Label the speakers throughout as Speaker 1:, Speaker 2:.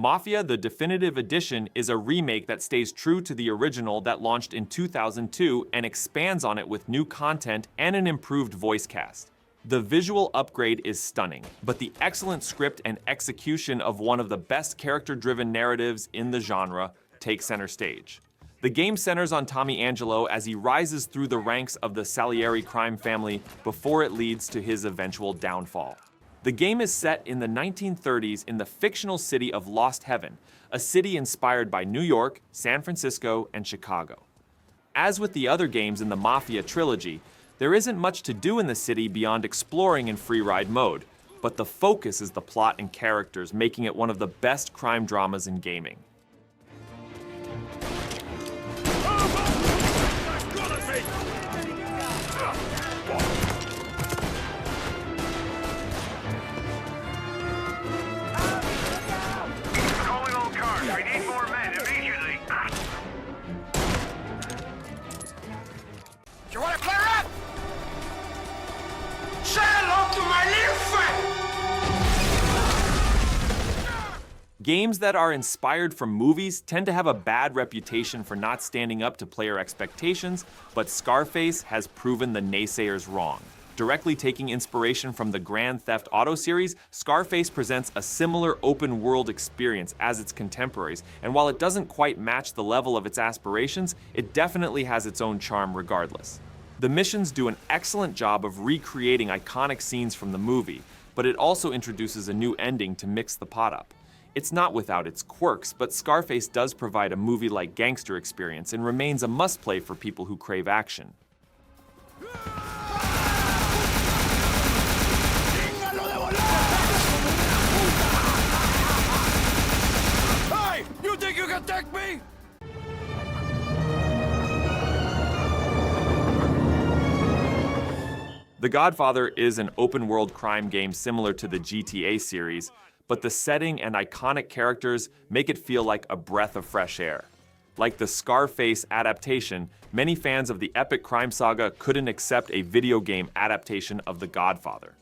Speaker 1: Mafia: The Definitive Edition is a remake that stays true to the original that launched in 2002 and expands on it with new content and an improved voice cast. The visual upgrade is stunning, but the excellent script and execution of one of the best character-driven narratives in the genre take center stage. The game centers on Tommy Angelo as he rises through the ranks of the Salieri crime family before it leads to his eventual downfall. The game is set in the 1930s in the fictional city of Lost Heaven, a city inspired by New York, San Francisco, and Chicago. As with the other games in the Mafia trilogy, there isn't much to do in the city beyond exploring in free ride mode, but the focus is the plot and characters, making it one of the best crime dramas in gaming.
Speaker 2: You wanna clear up? Say hello to my little friend!
Speaker 1: Games that are inspired from movies tend to have a bad reputation for not standing up to player expectations, but Scarface has proven the naysayers wrong. Directly taking inspiration from the Grand Theft Auto series, Scarface presents a similar open-world experience as its contemporaries, and while it doesn't quite match the level of its aspirations, it definitely has its own charm regardless. The missions do an excellent job of recreating iconic scenes from the movie, but it also introduces a new ending to mix the pot up. It's not without its quirks, but Scarface does provide a movie-like gangster experience and remains a must-play for people who crave action.
Speaker 2: Hey! You think you can take me?
Speaker 1: The Godfather is an open-world crime game similar to the GTA series, but the setting and iconic characters make it feel like a breath of fresh air. Like the Scarface adaptation, many fans of the epic crime saga couldn't accept a video game adaptation of The Godfather.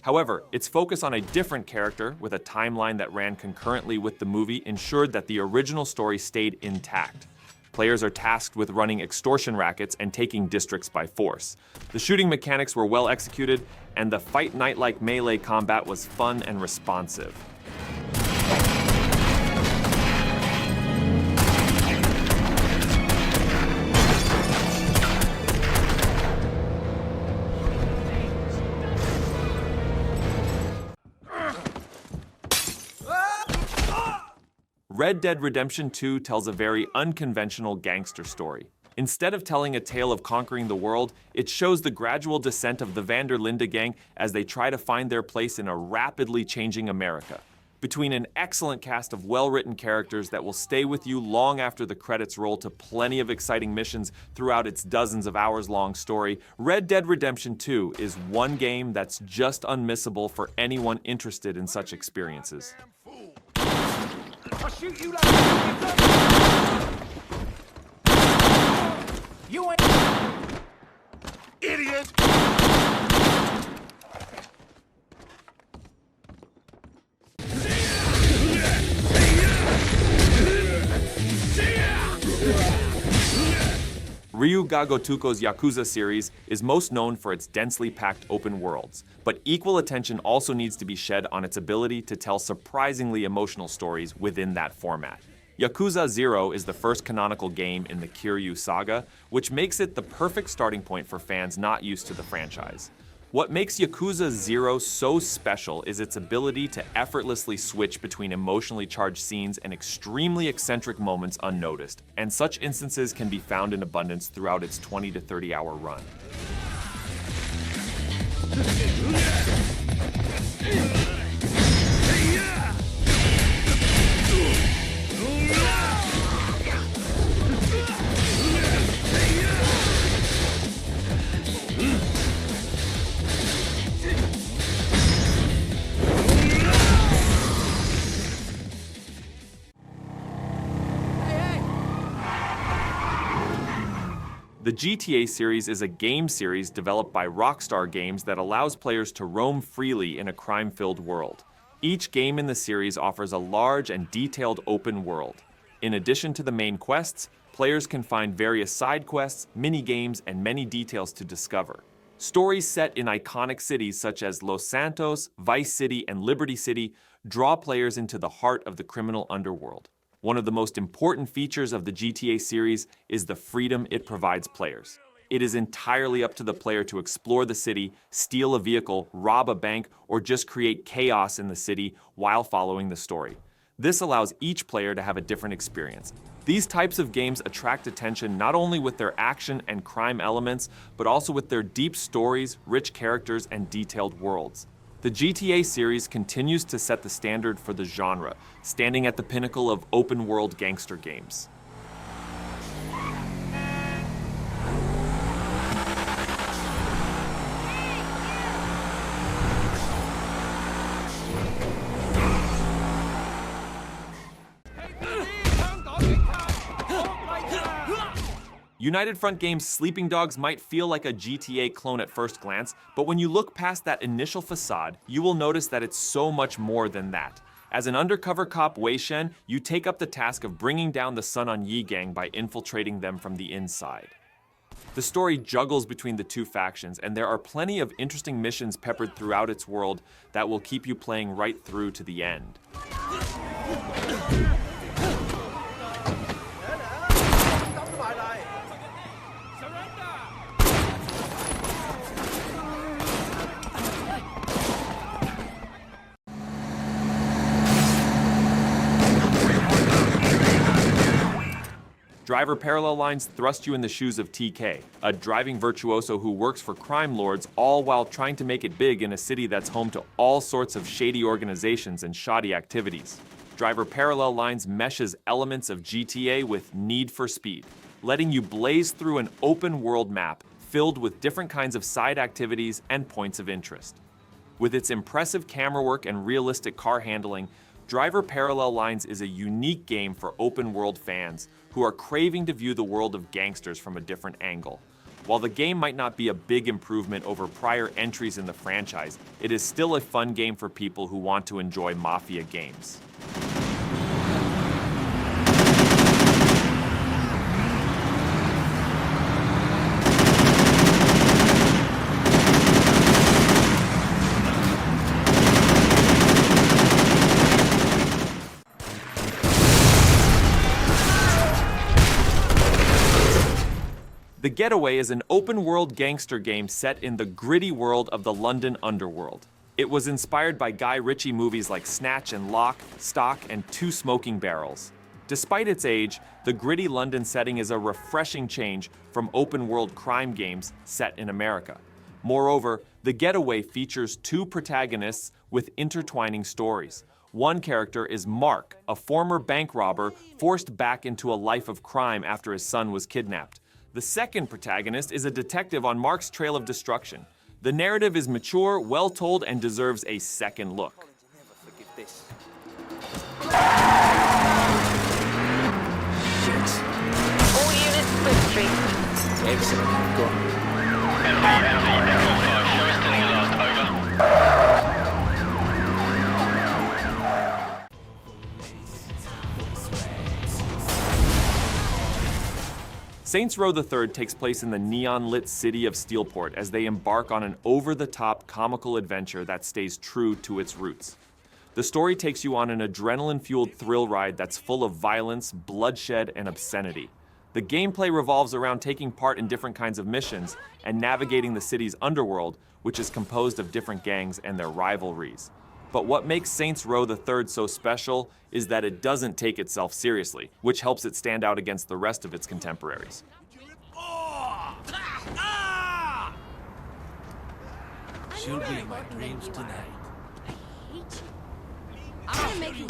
Speaker 1: However, its focus on a different character with a timeline that ran concurrently with the movie ensured that the original story stayed intact. Players are tasked with running extortion rackets and taking districts by force. The shooting mechanics were well executed, and the fight night-like melee combat was fun and responsive. Red Dead Redemption 2 tells a very unconventional gangster story. Instead of telling a tale of conquering the world, it shows the gradual descent of the Van der Linde gang as they try to find their place in a rapidly changing America. Between an excellent cast of well-written characters that will stay with you long after the credits roll to plenty of exciting missions throughout its dozens of hours-long story, Red Dead Redemption 2 is one game that's just unmissable for anyone interested in such experiences.
Speaker 2: I'll shoot you like you ain't idiot.
Speaker 1: Ryu Ga Gotoku's Yakuza series is most known for its densely packed open worlds, but equal attention also needs to be shed on its ability to tell surprisingly emotional stories within that format. Yakuza 0 is the first canonical game in the Kiryu saga, which makes it the perfect starting point for fans not used to the franchise. What makes Yakuza 0 so special is its ability to effortlessly switch between emotionally charged scenes and extremely eccentric moments unnoticed, and such instances can be found in abundance throughout its 20 to 30 hour run. The GTA series is a game series developed by Rockstar Games that allows players to roam freely in a crime-filled world. Each game in the series offers a large and detailed open world. In addition to the main quests, players can find various side quests, mini-games, and many details to discover. Stories set in iconic cities such as Los Santos, Vice City, and Liberty City draw players into the heart of the criminal underworld. One of the most important features of the GTA series is the freedom it provides players. It is entirely up to the player to explore the city, steal a vehicle, rob a bank, or just create chaos in the city while following the story. This allows each player to have a different experience. These types of games attract attention not only with their action and crime elements, but also with their deep stories, rich characters, and detailed worlds. The GTA series continues to set the standard for the genre, standing at the pinnacle of open-world gangster games. United Front Games' Sleeping Dogs might feel like a GTA clone at first glance, but when you look past that initial facade, you will notice that it's so much more than that. As an undercover cop Wei Shen, you take up the task of bringing down the Sun On Yee gang by infiltrating them from the inside. The story juggles between the two factions, and there are plenty of interesting missions peppered throughout its world that will keep you playing right through to the end. Driver parallel lines thrust you in the shoes of TK, a driving virtuoso who works for crime lords, all while trying to make it big in a city that's home to all sorts of shady organizations and shoddy activities. Driver parallel lines meshes elements of GTA with Need for Speed, letting you blaze through an open world map filled with different kinds of side activities and points of interest. With its impressive camera work and realistic car handling, Driver Parallel Lines is a unique game for open-world fans who are craving to view the world of gangsters from a different angle. While the game might not be a big improvement over prior entries in the franchise, it is still a fun game for people who want to enjoy Mafia games. The Getaway is an open-world gangster game set in the gritty world of the London underworld. It was inspired by Guy Ritchie movies like Snatch and Lock, Stock, and Two Smoking Barrels. Despite its age, the gritty London setting is a refreshing change from open-world crime games set in America. Moreover, The Getaway features two protagonists with intertwining stories. One character is Mark, a former bank robber forced back into a life of crime after his son was kidnapped. The second protagonist is a detective on Mark's trail of destruction. The narrative is mature, well told, and deserves a second look.
Speaker 3: All units split street.
Speaker 4: Excellent. Go on.
Speaker 5: Show us to the last, over.
Speaker 1: Saints Row III takes place in the neon-lit city of Steelport as they embark on an over-the-top comical adventure that stays true to its roots. The story takes you on an adrenaline-fueled thrill ride that's full of violence, bloodshed, and obscenity. The gameplay revolves around taking part in different kinds of missions and navigating the city's underworld, which is composed of different gangs and their rivalries. But what makes Saints Row III so special is that it doesn't take itself seriously, which helps it stand out against the rest of its contemporaries.
Speaker 4: She'll be in my dreams tonight.
Speaker 3: I'm gonna make you